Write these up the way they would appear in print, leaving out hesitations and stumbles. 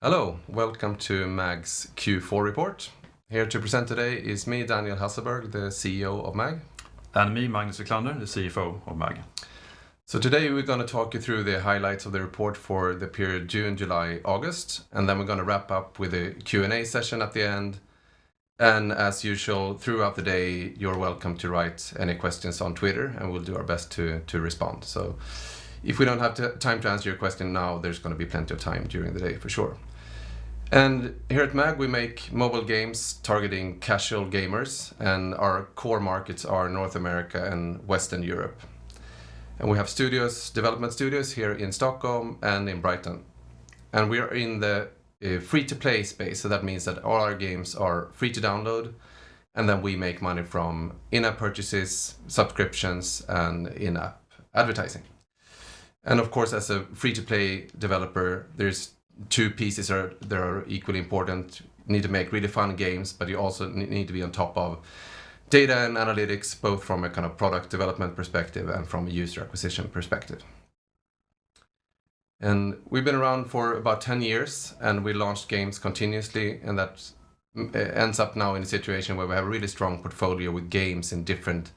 Hello, welcome to MAG's Q4 report. Here to present today is me, Daniel Hasselberg, the CEO of MAG. And me, Magnus Wiklander, the CFO of MAG. So today we're going to talk you through the highlights of the report for the period June, July, August, and then we're going to wrap up with a Q&A session at the end. And as usual, throughout the day, you're welcome to write any questions on Twitter, and we'll do our best to respond. So if we don't have time to answer your question now, there's going to be plenty of time during the day for sure. And here at MAG, we make mobile games targeting casual gamers, and our core markets are North America and Western Europe. And we have development studios here in Stockholm and in Brighton. And we are in the free-to-play space, so that means that all our games are free to download, and then we make money from in-app purchases, subscriptions, and in-app advertising. And of course, as a free-to-play developer, there's two pieces that are equally important. You need to make really fun games, but you also need to be on top of data and analytics, both from a kind of product development perspective and from a user acquisition perspective. And we've been around for about 10 years, and we launched games continuously, and that ends up now in a situation where we have a really strong portfolio with games in different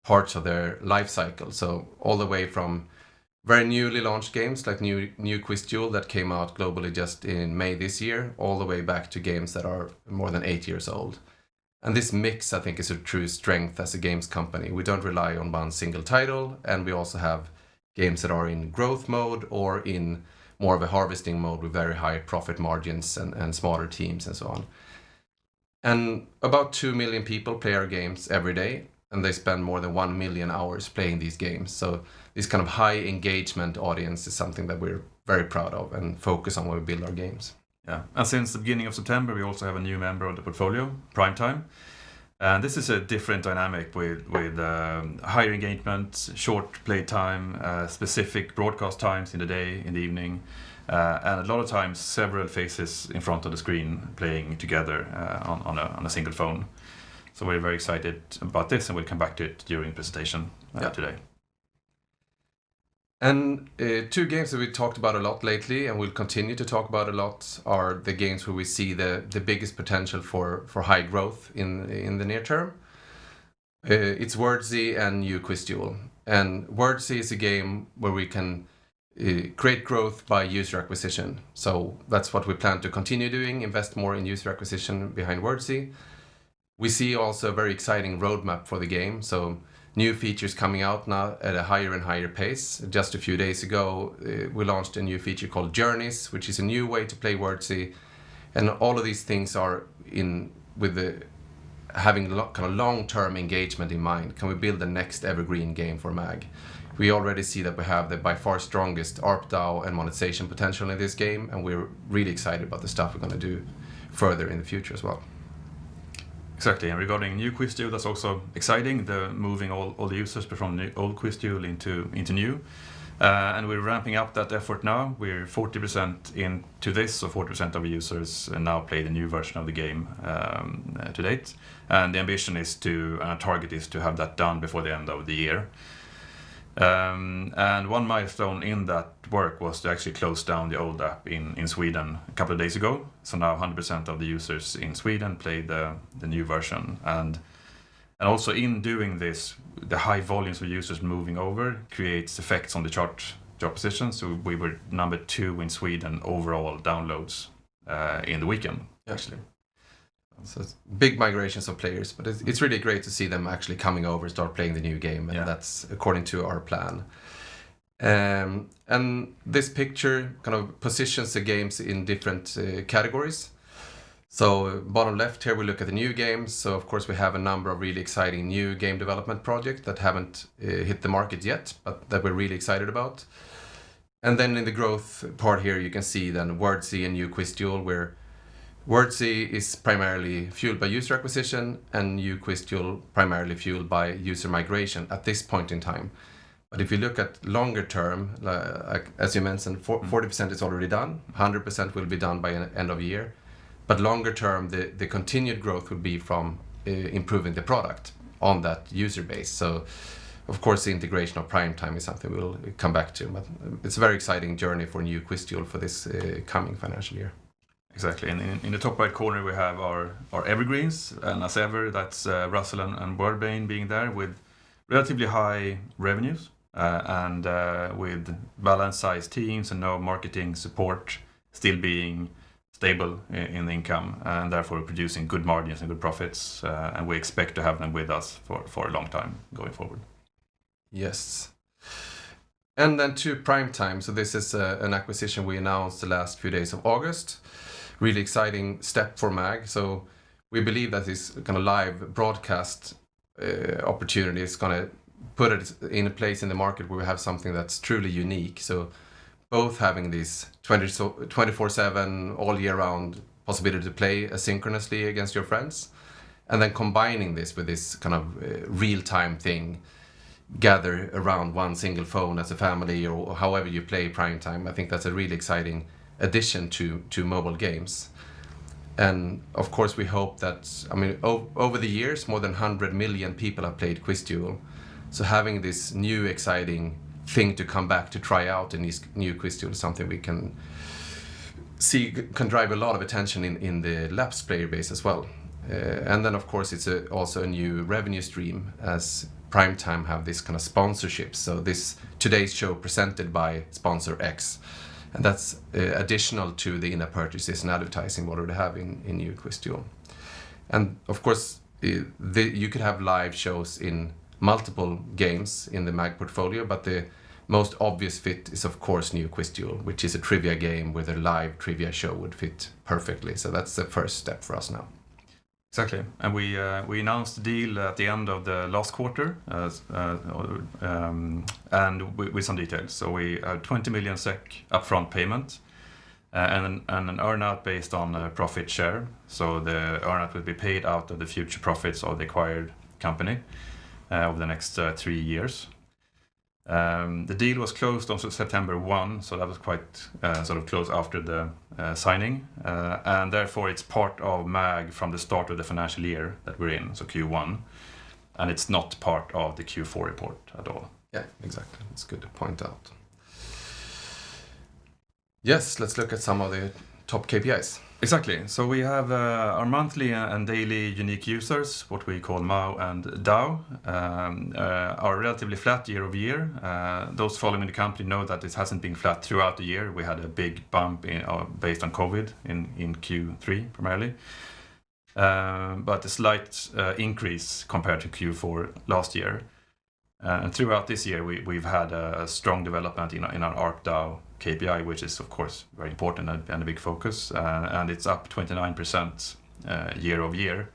parts of their life cycle. So all the way from very newly launched games like new Quiz Duel that came out globally just in May this year, all the way back to games that are more than 8 years old. And this mix, I think, is a true strength as a games company. We don't rely on one single title, and we also have games that are in growth mode or in more of a harvesting mode with very high profit margins and smaller teams and so on. And about 2 million people play our games every day, and they spend more than 1 million hours playing these games. So this kind of high engagement audience is something that we're very proud of and focus on when we build our games. Yeah, and since the beginning of September, we also have a new member of the portfolio, Primetime. And this is a different dynamic with higher engagement, short play time, specific broadcast times in the day, in the evening, and a lot of times several faces in front of the screen playing together on a single phone. So we're very excited about this, and we'll come back to it during the presentation today. And two games that we talked about a lot lately, and we'll continue to talk about a lot, are the games where we see the biggest potential for high growth in the near term. It's Wordzee and new Quiz Duel. And Wordzee is a game where we can create growth by user acquisition. So that's what we plan to continue doing, invest more in user acquisition behind Wordzee. We see also a very exciting roadmap for the game. So new features coming out now at a higher and higher pace. Just a few days ago, we launched a new feature called Journeys, which is a new way to play Wordzee. And all of these things are having kind of long-term engagement in mind. Can we build the next evergreen game for MAG? We already see that we have the by far strongest ARPDAU and monetization potential in this game, and we're really excited about the stuff we're going to do further in the future as well. Exactly, and regarding new Quiz Duel, that's also exciting, moving all the users from the old Quiz Duel into new. And we're ramping up that effort now. We're 40% into this, so 40% of the users now play the new version of the game to date. And the ambition is target is to have that done before the end of the year. And one milestone in that work was to actually close down the old app in Sweden a couple of days ago. So now 100% of the users in Sweden play the new version. And also in doing this, the high volumes of users moving over creates effects on the chart position. So we were number 2 in Sweden overall downloads in the weekend, actually. So it's big migrations of players, but it's really great to see them actually coming over and start playing the new game, and that's according to our plan. And this picture kind of positions the games in different categories. So bottom left here we look at the new games. So of course we have a number of really exciting new game development projects that haven't hit the market yet, but that we're really excited about. And then in the growth part here you can see then Wordzee and new Quiz Duel, where Wordzee is primarily fueled by user acquisition, and new Quiz Duel primarily fueled by user migration at this point in time. But if you look at longer term, as you mentioned, 40% is already done, 100% will be done by end of year. But longer term, the continued growth will be from improving the product on that user base. So of course, the integration of Primetime is something we'll come back to. But it's a very exciting journey for new Quiz Duel for this coming financial year. Exactly. And in the top right corner, we have our Evergreens. And as ever, that's Russell and Wordbane being there with relatively high revenues and with balanced size teams and no marketing support, still being stable in the income and therefore producing good margins and good profits. And we expect to have them with us for a long time going forward. Yes. And then to Primetime. So this is an acquisition we announced the last few days of August. Really exciting step for MAG. So we believe that this kind of live broadcast opportunity is going to put it in a place in the market where we have something that's truly unique. So both having this 24/7 all year round possibility to play asynchronously against your friends, and then combining this with this kind of real-time thing, gather around one single phone as a family or however you play Primetime. I think that's a really exciting addition to mobile games. And of course we hope that, I mean, over the years more than 100 million people have played Quiz Duel. So having this new exciting thing to come back to try out in this new Quiz Duel is something we can see can drive a lot of attention in the lapsed player base as well. And then of course it's also a new revenue stream as Primetime have this kind of sponsorship. So today's show presented by sponsor X. And that's additional to the in-app purchases and advertising we already have in new Quiz Duel. And of course, you could have live shows in multiple games in the MAG portfolio, but the most obvious fit is of course new Quiz Duel, which is a trivia game where the live trivia show would fit perfectly. So that's the first step for us now. Exactly, and we announced the deal at the end of the last quarter, and with some details. So we have 20 million SEK upfront payment, and an earnout based on profit share. So the earnout will be paid out of the future profits of the acquired company over the next 3 years. The deal was closed on September 1, so that was quite sort of close after the signing, and therefore it's part of MAG from the start of the financial year that we're in, so Q1, and it's not part of the Q4 report at all. Yeah, exactly. It's good to point out. Yes, let's look at some of the top KPIs. Exactly. So we have our monthly and daily unique users, what we call MAU and DAU, are relatively flat year over year. Those following the company know that it hasn't been flat throughout the year. We had a big bump based on COVID in Q3 primarily, but a slight increase compared to Q4 last year. And throughout this year, we've had a strong development in our ARPDAU KPI, which is of course very important and a big focus, and it's up 29% year over year.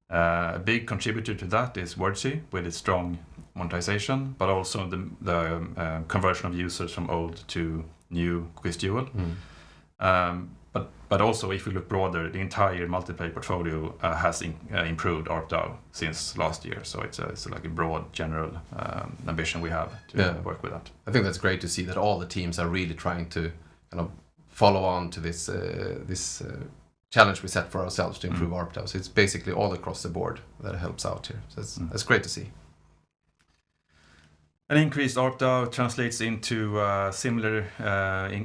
A big contributor to that is Wordsea with its strong monetization, but also the conversion of users from old to new Quiz Duel. But also, if we look broader, the entire multiplayer portfolio has improved ARPDAU since last year. So it's like a broad general ambition we have to work with that. I think that's great to see that all the teams are really trying to kind of follow on to this challenge we set for ourselves to improve ARPDAU. So it's basically all across the board that helps out here. So that's great to see. An increased ARPDAU translates into similar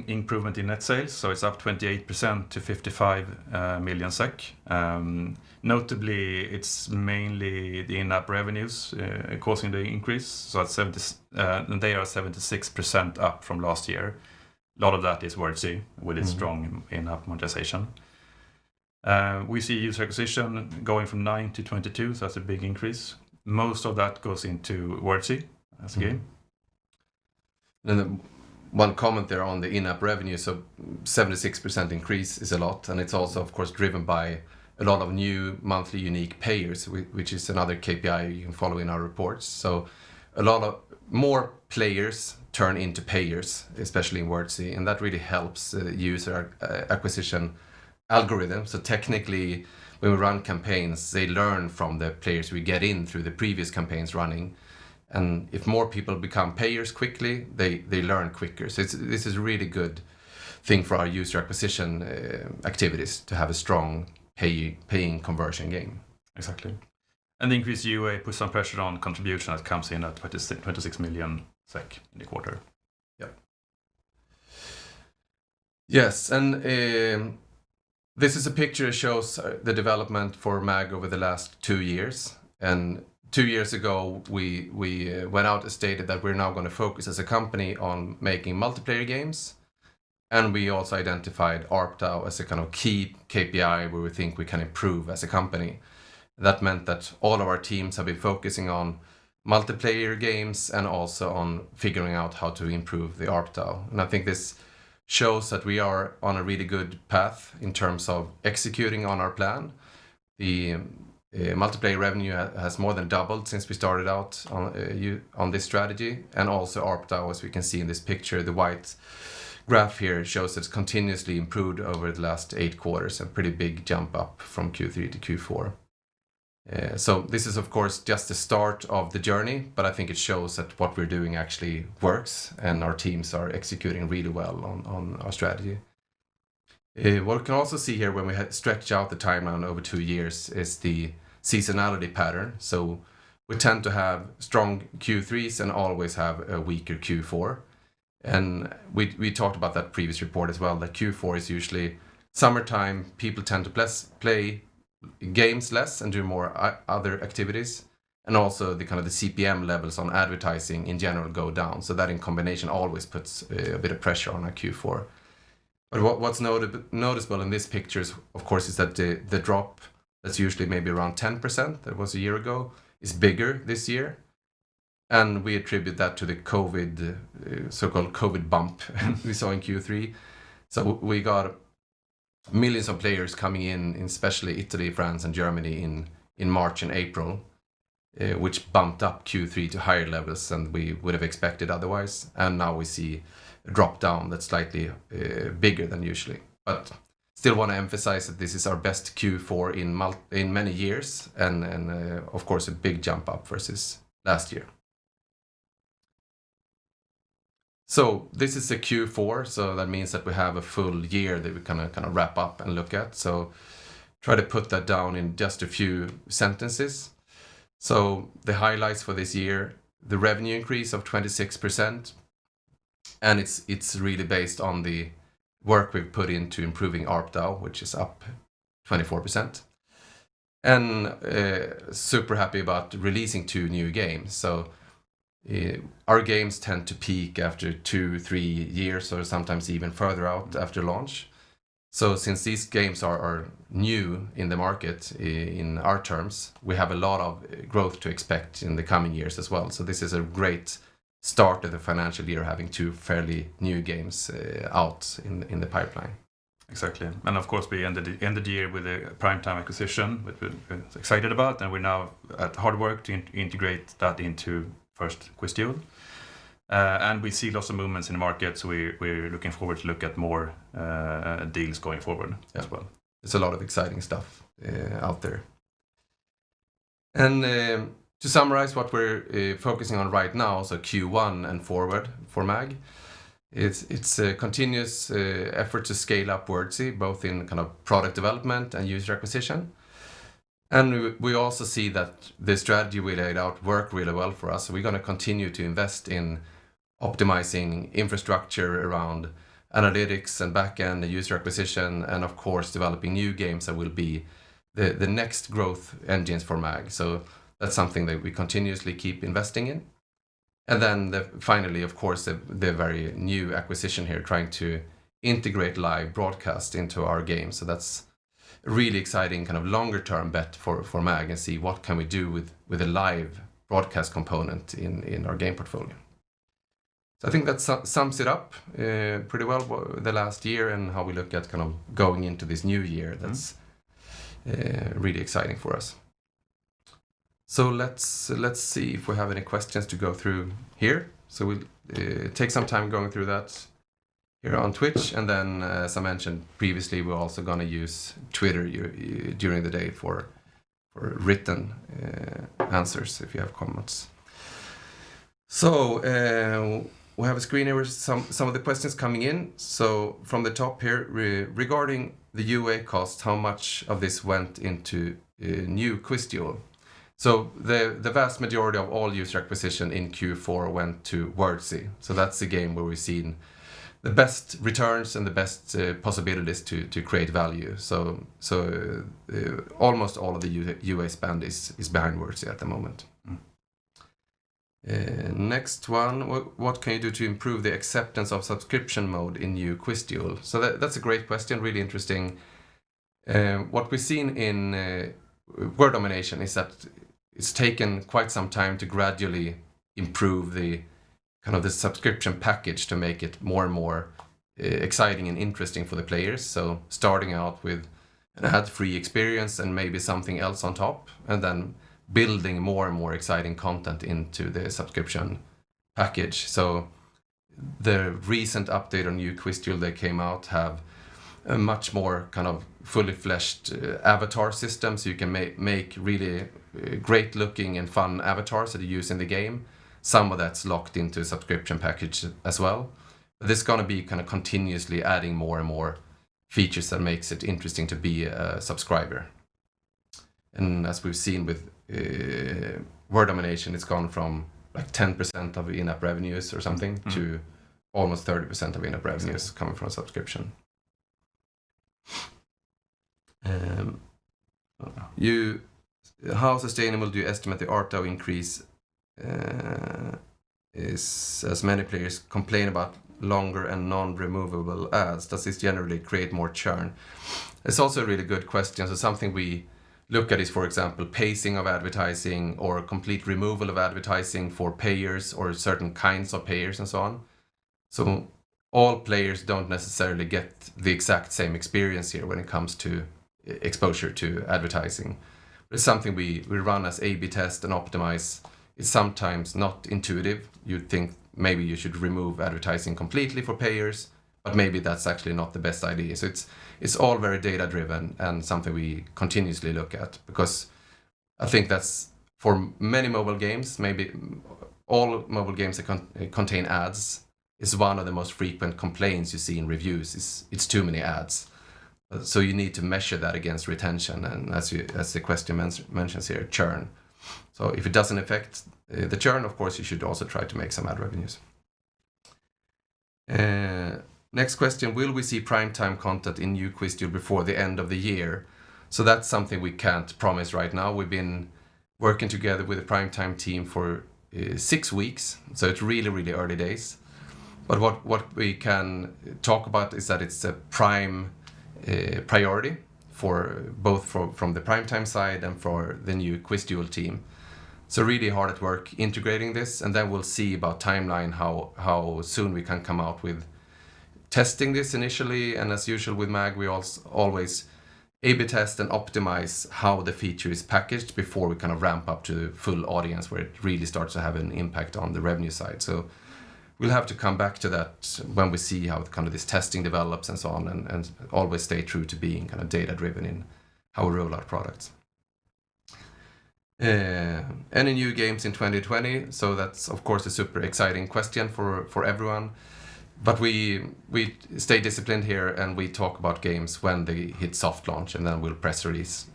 improvement in net sales, so it's up 28% to 55 million SEK. Notably, it's mainly the in-app revenues causing the increase, so they are 76% up from last year. A lot of that is Wordsea with its strong in-app monetization. We see user acquisition going from 9 to 22, so that's a big increase. Most of that goes into Wordsea as a game. And one comment there on the in-app revenue, so 76% increase is a lot, and it's also of course driven by a lot of new monthly unique payers, which is another KPI you can follow in our reports. So a lot of more players turn into payers, especially in Wordsea, and that really helps user acquisition algorithm. So technically when we run campaigns, they learn from the players we get in through the previous campaigns running. And if more people become payers quickly, they learn quicker. So this is a really good thing for our user acquisition activities to have a strong paying conversion game. Exactly. And the increased UA puts some pressure on contribution that comes in at 26 million SEK in the quarter. Yep. Yes, and This is a picture that shows the development for MAG over the last 2 years. And 2 years ago, we went out and stated that we're now going to focus as a company on making multiplayer games. And we also identified ARPDAU as a kind of key KPI where we think we can improve as a company. That meant that all of our teams have been focusing on multiplayer games and also on figuring out how to improve the ARPDAU. And I think this shows that we are on a really good path in terms of executing on our plan. The multiplayer revenue has more than doubled since we started out on this strategy, and also ARPDAU, as we can see in this picture, the white graph here shows it's continuously improved over the last 8 quarters, a pretty big jump up from Q3 to Q4. So this is of course just the start of the journey, but I think it shows that what we're doing actually works and our teams are executing really well on our strategy. What we can also see here when we stretch out the timeline over 2 years is the seasonality pattern. So we tend to have strong Q3s and always have a weaker Q4. And we talked about that previous report as well, that Q4 is usually summertime, people tend to play games less and do more other activities, and also the kind of the CPM levels on advertising in general go down, so that in combination always puts a bit of pressure on our Q4. But what's noticeable in this picture is, of course, is that the drop that's usually maybe around 10% that was a year ago is bigger this year, and we attribute that to the so-called COVID bump we saw in Q3. So we got millions of players coming in especially Italy, France, and Germany in March and April, which bumped up Q3 to higher levels than we would have expected otherwise. And now we see a drop down that's slightly bigger than usually. But still want to emphasize that this is our best Q4 in many years, and of course a big jump up versus last year. So this is a Q4, so that means that we have a full year that we kind of wrap up and look at. So try to put that down in just a few sentences. So the highlights for this year, the revenue increase of 26%, and it's really based on the work we've put into improving ARPDAU, which is up 24%. And super happy about releasing 2 new games. So our games tend to peak after 2-3 years, or sometimes even further out after launch. So since these games are new in the market in our terms, we have a lot of growth to expect in the coming years as well. So this is a great start of the financial year, having 2 fairly new games out in the pipeline. Exactly. And of course we ended the year with a primetime acquisition, which we're excited about, and we're now at hard work to integrate that into first Duel. And we see lots of movements in the market, so we're looking forward to look at more deals going forward as well. There's a lot of exciting stuff out there. And to summarize what we're focusing on right now, so Q1 and forward for MAG, it's a continuous effort to scale up Wordsy, both in kind of product development and user acquisition. And we also see that the strategy we laid out worked really well for us. So we're going to continue to invest in optimizing infrastructure around analytics and backend and user acquisition, and of course developing new games that will be the next growth engines for MAG. So that's something that we continuously keep investing in. And then finally, of course, the very new acquisition here, trying to integrate live broadcast into our game. So that's a really exciting kind of longer term bet for MAG, and see what can we do with a live broadcast component in our game portfolio. So I think that sums it up pretty well, the last year, and how we look at kind of going into this new year. That's really exciting for us. So let's see if we have any questions to go through here. So we'll take some time going through that here on Twitch, and then as I mentioned previously, we're also going to use Twitter during the day for written answers if you have comments. So we have a screen here with some of the questions coming in. So from the top here, regarding the UA cost, how much of this went into new Duel? So the vast majority of all user acquisition in Q4 went to Wordsy. So that's the game where we've seen the best returns and the best possibilities to create value. So almost all of the UA spend is behind Wordsy at the moment. Next one, what can you do to improve the acceptance of subscription mode in new Quiz Duel? So that's a great question, really interesting. What we've seen in Word Domination is that it's taken quite some time to gradually improve the kind of the subscription package to make it more and more exciting and interesting for the players. So starting out with an ad-free experience and maybe something else on top, and then building more and more exciting content into the subscription package. So the recent update on new Quiz Duel that came out have a much more kind of fully fleshed avatar system, so you can make really great looking and fun avatars that you use in the game. Some of that's locked into a subscription package as well. But this is going to be kind of continuously adding more and more features that makes it interesting to be a subscriber. And as we've seen with Word Domination, it's gone from like 10% of in-app revenues or something to almost 30% of in-app revenues coming from a subscription. How sustainable do you estimate the ARPDAU increase is, as many players complain about longer and non-removable ads? Does this generally create more churn? It's also a really good question. So something we look at is, for example, pacing of advertising or complete removal of advertising for payers or certain kinds of payers and so on. So all players don't necessarily get the exact same experience here when it comes to exposure to advertising. It's something we run as A/B test and optimize. It's sometimes not intuitive. You'd think maybe you should remove advertising completely for payers, but maybe that's actually not the best idea. So it's all very data driven and something we continuously look at, because I think that's for many mobile games, maybe all mobile games that contain ads, is one of the most frequent complaints you see in reviews. It's too many ads. So you need to measure that against retention, and as the question mentions here, churn. So if it doesn't affect the churn, of course, you should also try to make some ad revenues. Next question, will we see primetime content in new Quiz Duel before the end of the year? So that's something we can't promise right now. We've been working together with the primetime team for 6 weeks, so it's really, really early days. But what we can talk about is that it's a prime priority for both from the primetime side and for the new Quiz Duel team. So really hard at work integrating this, and then we'll see about timeline, how soon we can come out with testing this initially. And as usual with MAG, we always A/B test and optimize how the feature is packaged before we kind of ramp up to the full audience where it really starts to have an impact on the revenue side. So we'll have to come back to that when we see how kind of this testing develops and so on, and always stay true to being kind of data driven in how we roll out products. Any new games in 2020? So that's of course a super exciting question for everyone. But we stay disciplined here, and we talk about games when they hit soft launch, and then we'll press release.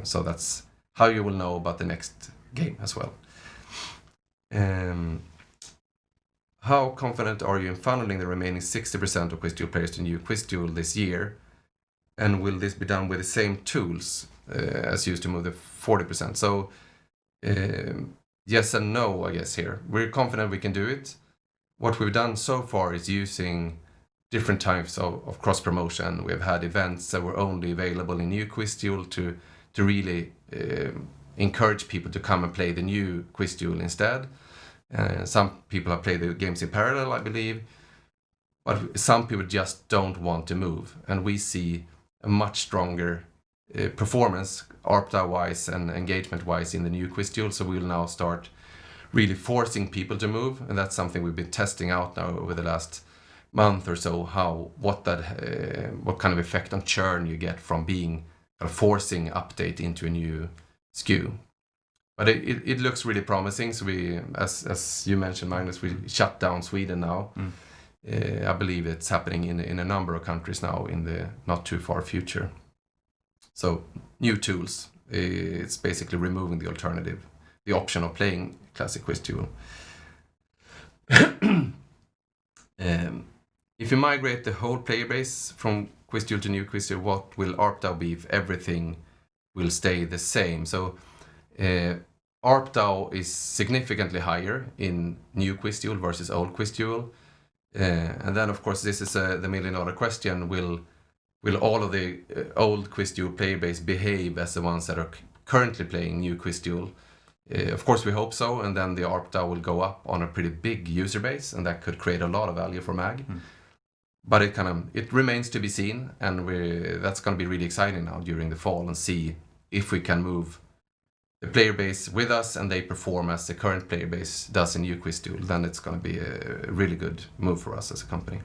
So that's how you will know about the next game as well. How confident are you in funneling the remaining 60% of Quiz Duel players to new Quiz Duel this year? And will this be done with the same tools as used to move the 40%? So yes and no, I guess here. We're confident we can do it. What we've done so far is using different types of cross-promotion. We've had events that were only available in new Quiz Duel to really encourage people to come and play the new Quiz Duel instead. Some people have played the games in parallel, I believe, but some people just don't want to move. And we see a much stronger performance, ARPDAU-wise and engagement-wise, in the new Quiz Duel. So we'll now start really forcing people to move, and that's something we've been testing out now over the last month or so. What kind of effect on churn you get from being forcing update into a new SKU. But it looks really promising. So we, as you mentioned, Magnus, we shut down Sweden now. I believe it's happening in a number of countries now in the not too far future. So new tools. It's basically removing the alternative, the option of playing classic Quiz Duel. If if you migrate the whole player base from QuizDuel to new QuizDuel, what will ARPDAU be if everything will stay the same? So ARPDAU is significantly higher in new QuizDuel versus old QuizDuel. And then, of course, this is the million-dollar question. Will all of the old QuizDuel player base behave as the ones that are currently playing new QuizDuel? Of course, we hope so, and then the ARPDAU will go up on a pretty big user base, and that could create a lot of value for MAG. But it remains to be seen, and that's going to be really exciting now during the fall, and see if we can move the player base with us and they perform as the current player base does in new QuizDuel. Then it's going to be a really good move for us as a company.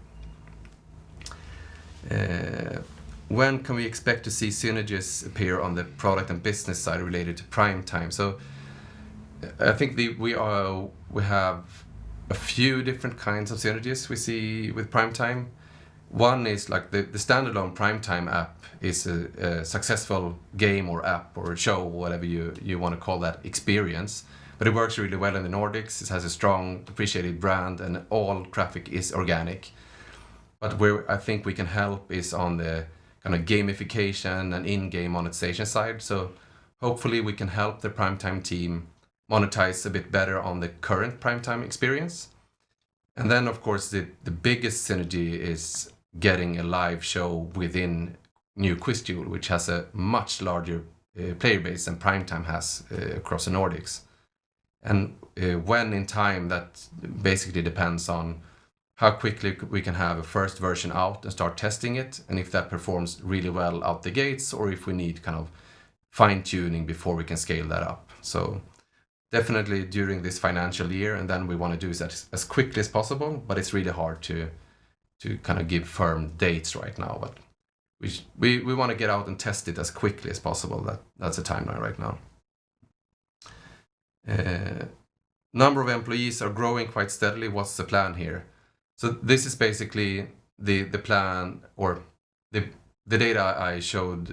When can we expect to see Synergists appear on the product and business side related to prime time? So I think we have a few different kinds of synergies we see with prime time. One is like the standalone primetime app is a successful game or app or show, whatever you want to call that experience. But it works really well in the Nordics. It has a strong, appreciated brand, and all traffic is organic. But where I think we can help is on the kind of gamification and in-game monetization side. So hopefully we can help the primetime team monetize a bit better on the current primetime experience. And then, of course, the biggest synergy is getting a live show within new QuizDuel, which has a much larger player base than primetime has across the Nordics. And when in time, that basically depends on how quickly we can have a first version out and start testing it, and if that performs really well out the gates, or if we need kind of fine-tuning before we can scale that up. So definitely during this financial year, and then we want to do that as quickly as possible, but it's really hard to kind of give firm dates right now. But we want to get out and test it as quickly as possible. That's the timeline right now. Number of employees are growing quite steadily. What's the plan here? So this is basically the plan, or the data I showed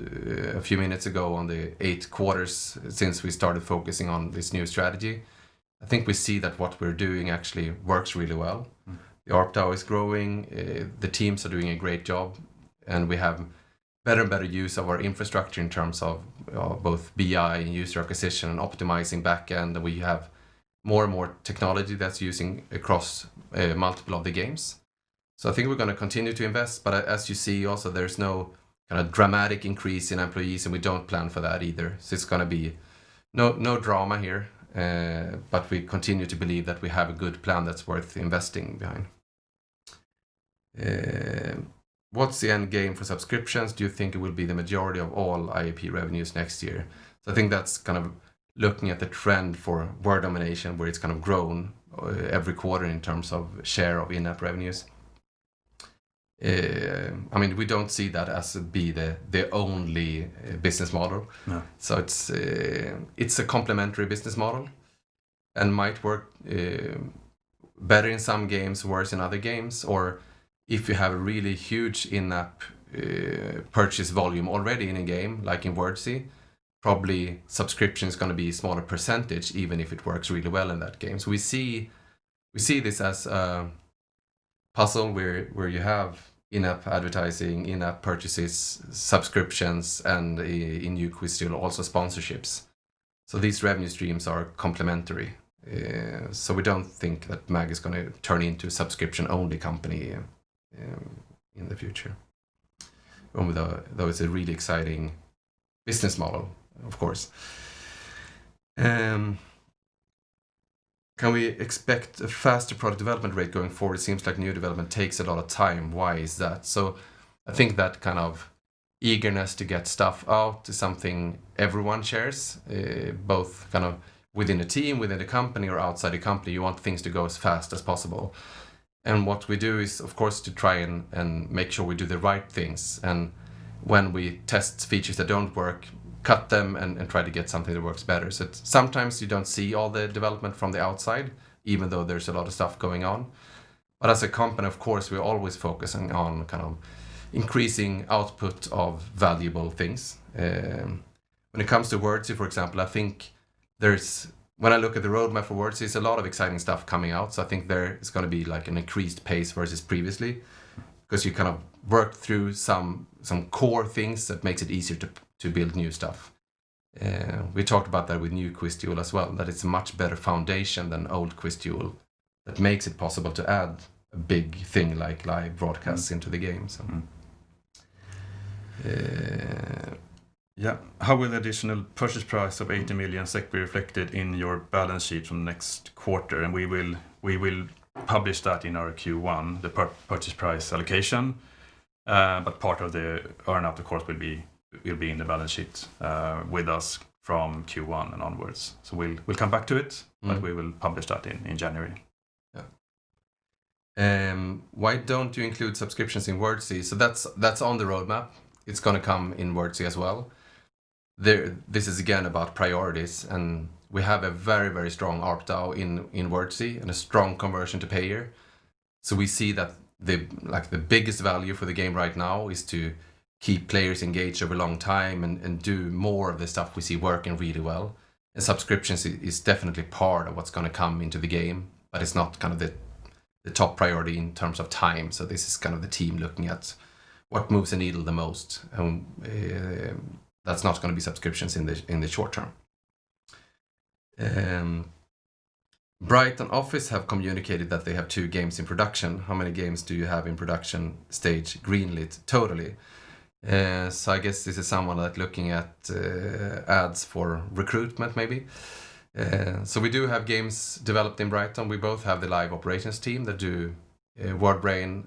a few minutes ago on the 8 quarters since we started focusing on this new strategy. I think we see that what we're doing actually works really well. The ARPDAU is growing, the teams are doing a great job, and we have better and better use of our infrastructure in terms of both BI and user acquisition and optimizing backend. And we have more and more technology that's using across multiple of the games. So I think we're going to continue to invest, but as you see also, there's no kind of dramatic increase in employees, and we don't plan for that either. So it's going to be no drama here, but we continue to believe that we have a good plan that's worth investing behind. What's the end game for subscriptions? Do you think it will be the majority of all IAP revenues next year? So I think that's kind of looking at the trend for word domination, where it's kind of grown every quarter in terms of share of in-app revenues. I mean, we don't see that as be the only business model. No. So it's a complementary business model, and might work better in some games, worse in other games. Or if you have a really huge in-app purchase volume already in a game, like in Wordsea, probably subscription is going to be a smaller percentage, even if it works really well in that game. So we see this as a puzzle where you have in-app advertising, in-app purchases, subscriptions, and in new QuizDuel also sponsorships. So these revenue streams are complementary. So we don't think that MAG is going to turn into a subscription-only company in the future. Though it's a really exciting business model, of course. Can we expect a faster product development rate going forward? It seems like new development takes a lot of time. Why is that? So I think that kind of eagerness to get stuff out is something everyone shares, both kind of within a team, within the company, or outside the company. You want things to go as fast as possible. And what we do is, of course, to try and make sure we do the right things. And when we test features that don't work, cut them and try to get something that works better. So sometimes you don't see all the development from the outside, even though there's a lot of stuff going on. But as a company, of course, we're always focusing on kind of increasing output of valuable things. When it comes to Wordsea, for example, I think when I look at the roadmap for Wordsea, there's a lot of exciting stuff coming out. So I think there is going to be like an increased pace versus previously, because you kind of work through some core things that makes it easier to build new stuff. We talked about that with new Quiz Duel as well, that it's a much better foundation than old Quiz Duel that makes it possible to add a big thing like live broadcasts into the game. So. How will the additional purchase price of 80 million SEK be reflected in your balance sheet from next quarter? And we will publish that in our Q1, the purchase price allocation. But part of the earn-out, of course, will be in the balance sheet with us from Q1 and onwards. So we'll come back to it, but we will publish that in January. Why don't you include subscriptions in Wordsea? So that's on the roadmap. It's going to come in Wordsea as well. This is again about priorities, and we have a very, very strong ARPDAU in Wordsea and a strong conversion to payer. So we see that the biggest value for the game right now is to keep players engaged over a long time and do more of the stuff we see working really well. And subscriptions is definitely part of what's going to come into the game, but it's not kind of the top priority in terms of time. So this is kind of the team looking at what moves the needle the most. That's not going to be subscriptions in the short term. Brighton office have communicated that they have 2 games in production. How many games do you have in production stage greenlit totally? So I guess this is someone that looking at ads for recruitment maybe. So we do have games developed in Brighton. We both have the live operations team that do WordBrain,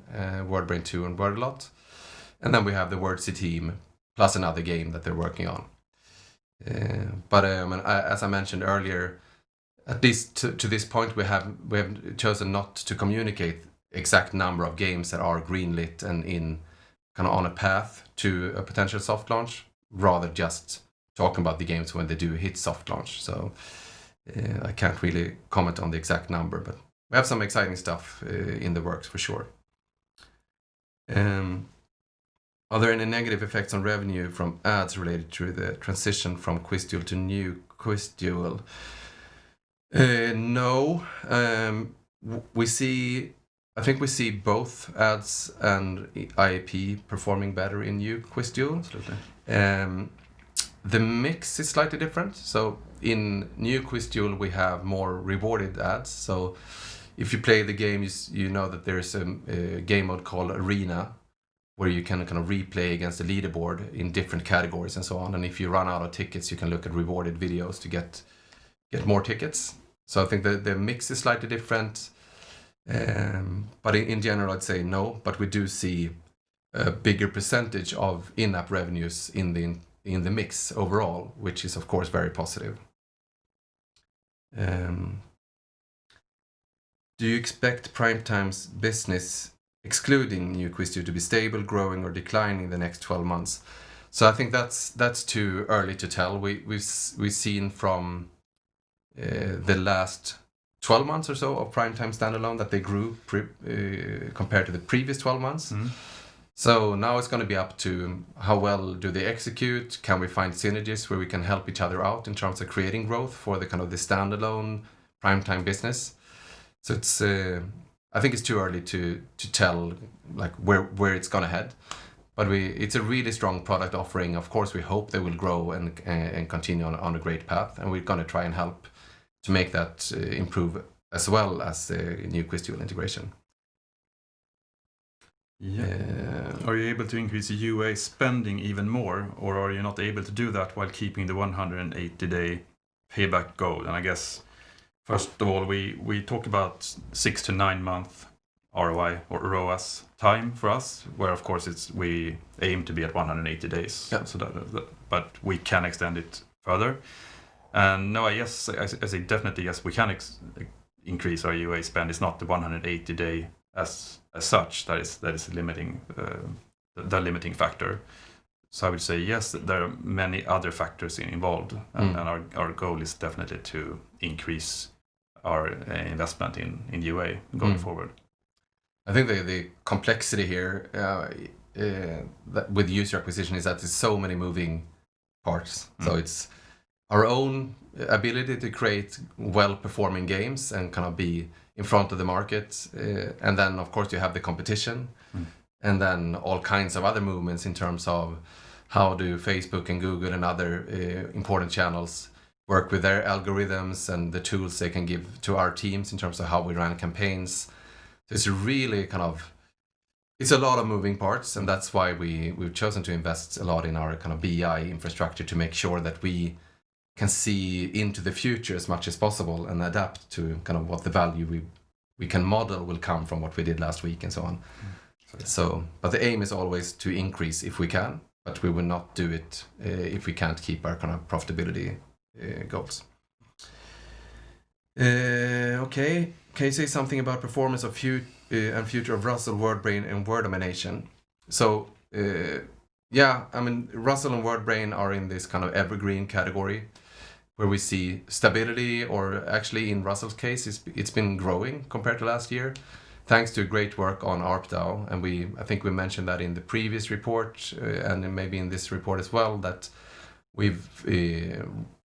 WordBrain 2 and Wordalot. And then we have the Wordsea team plus another game that they're working on. But as I mentioned earlier, at least to this point, we have chosen not to communicate exact number of games that are greenlit and in kind of on a path to a potential soft launch, rather just talking about the games when they do hit soft launch. So I can't really comment on the exact number, but we have some exciting stuff in the works for sure. Are there any negative effects on revenue from ads related to the transition from Quiz Duel to new Quiz Duel? No. I think we see both ads and IAP performing better in new Quiz Duel. Absolutely. The mix is slightly different. So in new Quiz Duel, we have more rewarded ads. So if you play the game, you know that there's a game mode called Arena, where you can kind of replay against the leaderboard in different categories and so on. And if you run out of tickets, you can look at rewarded videos to get more tickets. So I think the mix is slightly different. But in general, I'd say no. But we do see a bigger percentage of in-app revenues in the mix overall, which is of course very positive. Do you expect Primetime's business, excluding new Quiz Duel, to be stable, growing, or declining the next 12 months? So I think that's too early to tell. We've seen from the last 12 months or so of Primetime standalone that they grew compared to the previous 12 months. Mm-hmm. So now it's going to be up to how well do they execute? Can we find synergies where we can help each other out in terms of creating growth for the kind of the standalone Primetime business? So it's I think it's too early to tell like where it's going to head. But it's a really strong product offering. Of course, we hope they will grow and continue on a great path, and we're going to try and help to make that improve as well as the new Quiz Duel integration. Yeah. Are you able to increase the UA spending even more, or are you not able to do that while keeping the 180-day payback goal? And I guess, first of all, we talk about 6 to 9 month ROI or ROAS time for us, where of course we aim to be at 180 days. Yeah. So but we can extend it further. And no, I say definitely yes, we can increase our UA spend. It's not the 180 day as such that is limiting the limiting factor. So I would say yes, there are many other factors involved, and our goal is definitely to increase our investment in UA going forward. I think the complexity here that with user acquisition is that there's so many moving parts. So it's our own ability to create well-performing games and kind of be in front of the market. And then, of course, you have the competition. and then all kinds of other movements in terms of how do Facebook and Google and other important channels work with their algorithms and the tools they can give to our teams in terms of how we run campaigns. So it's really it's a lot of moving parts, and that's why we've chosen to invest a lot in our kind of BI infrastructure to make sure that we can see into the future as much as possible and adapt to kind of what the value we can model will come from what we did last week and so on. But the aim is always to increase if we can, but we will not do it if we can't keep our kind of profitability goals. Okay, can you say something about performance of and future of Russell, WordBrain, and Word Domination? So Russell and WordBrain are in this kind of evergreen category where we see stability, or actually in Russell's case, it's been growing compared to last year, thanks to great work on ARPDAO. And I think we mentioned that in the previous report, and maybe in this report as well, that we've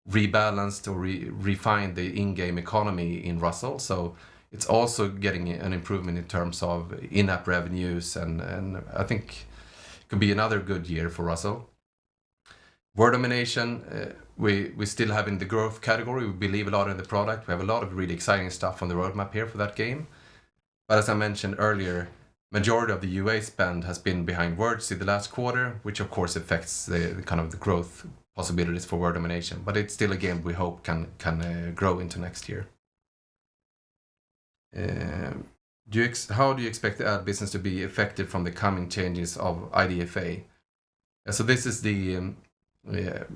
rebalanced or refined the in-game economy in Russell. So it's also getting an improvement in terms of in-app revenues, and I think it could be another good year for Russell. Word Domination, we still have in the growth category. We believe a lot in the product. We have a lot of really exciting stuff on the roadmap here for that game. But as I mentioned earlier, majority of the UA spend has been behind words in the last quarter, which of course affects the kind of the growth possibilities for Word Domination. But it's still a game we hope can grow into next year. How do you expect the ad business to be affected from the coming changes of IDFA? So this is the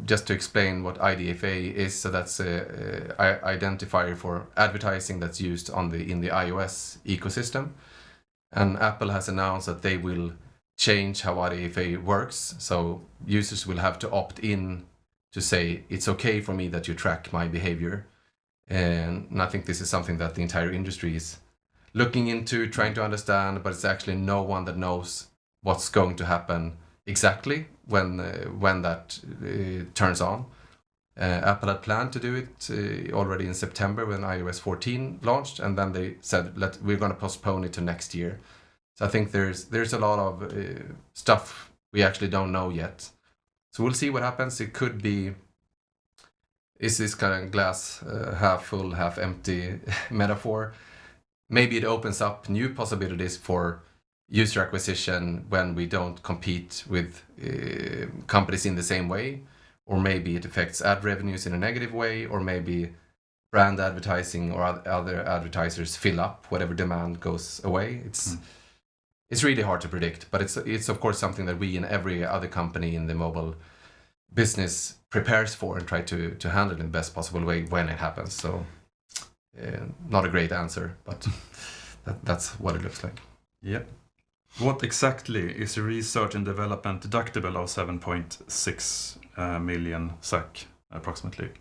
just to explain what IDFA is. So that's a identifier for advertising that's used in the iOS ecosystem. And Apple has announced that they will change how IDFA works. So users will have to opt in to say it's okay for me that you track my behavior. And I think this is something that the entire industry is looking into, trying to understand, but it's actually no one that knows what's going to happen exactly when that turns on. Apple had planned to do it already in September when iOS 14 launched, and then they said we're going to postpone it to next year. So I think there's a lot of stuff we actually don't know yet. So we'll see what happens. It could be, is this kind of glass half full, half empty metaphor? Maybe it opens up new possibilities for user acquisition when we don't compete with companies in the same way, or maybe it affects ad revenues in a negative way, or maybe brand advertising or other advertisers fill up whatever demand goes away. It's really hard to predict, but it's of course something that we and every other company in the mobile business prepares for and try to handle in the best possible way when it happens. So not a great answer, but that's what it looks like. Yep. What exactly is the research and development deductible of 7.6 million SEK approximately?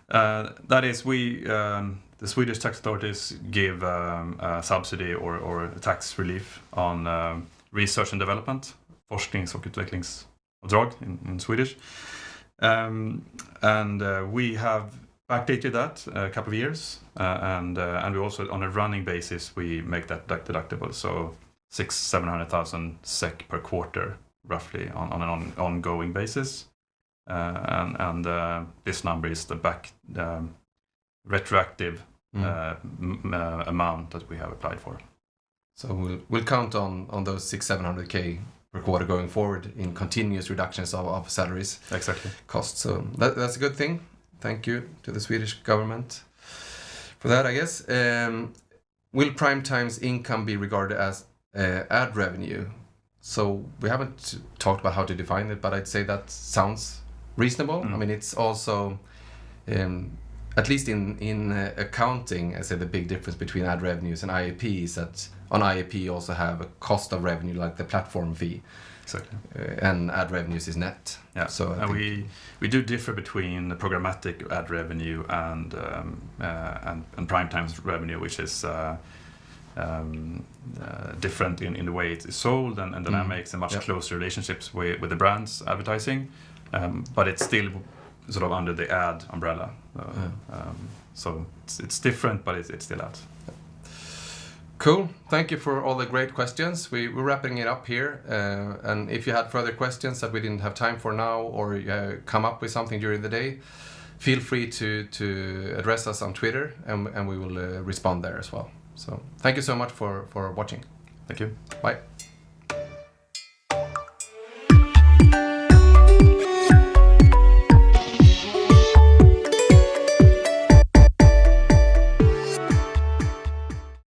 That is, the Swedish tax authorities give a subsidy or tax relief on research and development, forsknings- och utvecklingsavdrag in Swedish. And we have backdated that a couple of years, and we also, on a running basis, we make that deductible. So 600,000-700,000 SEK per quarter, roughly, on an ongoing basis. And this number is the retroactive amount that we have applied for. So we'll count on those 600-700K per quarter going forward in continuous reductions of salaries. Exactly. Costs. So that's a good thing. Thank you to the Swedish government for that, I guess. Will Primetime's income be regarded as ad revenue? So we haven't talked about how to define it, but I'd say that sounds reasonable. I mean, it's also, at least in accounting, I say the big difference between ad revenues and IAP is that on IAP you also have a cost of revenue, like the platform fee. Exactly. And ad revenues is net. Yeah. So we do differ between the programmatic ad revenue and Primetime's revenue, which is different in the way it is sold and dynamics and much closer relationships with the brand's advertising, but it's still sort of under the ad umbrella. So it's different, but it's still ads. Cool. Thank you for all the great questions. We're wrapping it up here. And if you had further questions that we didn't have time for now, or come up with something during the day, feel free to address us on Twitter, and we will respond there as well. So thank you so much for watching. Thank you. Bye.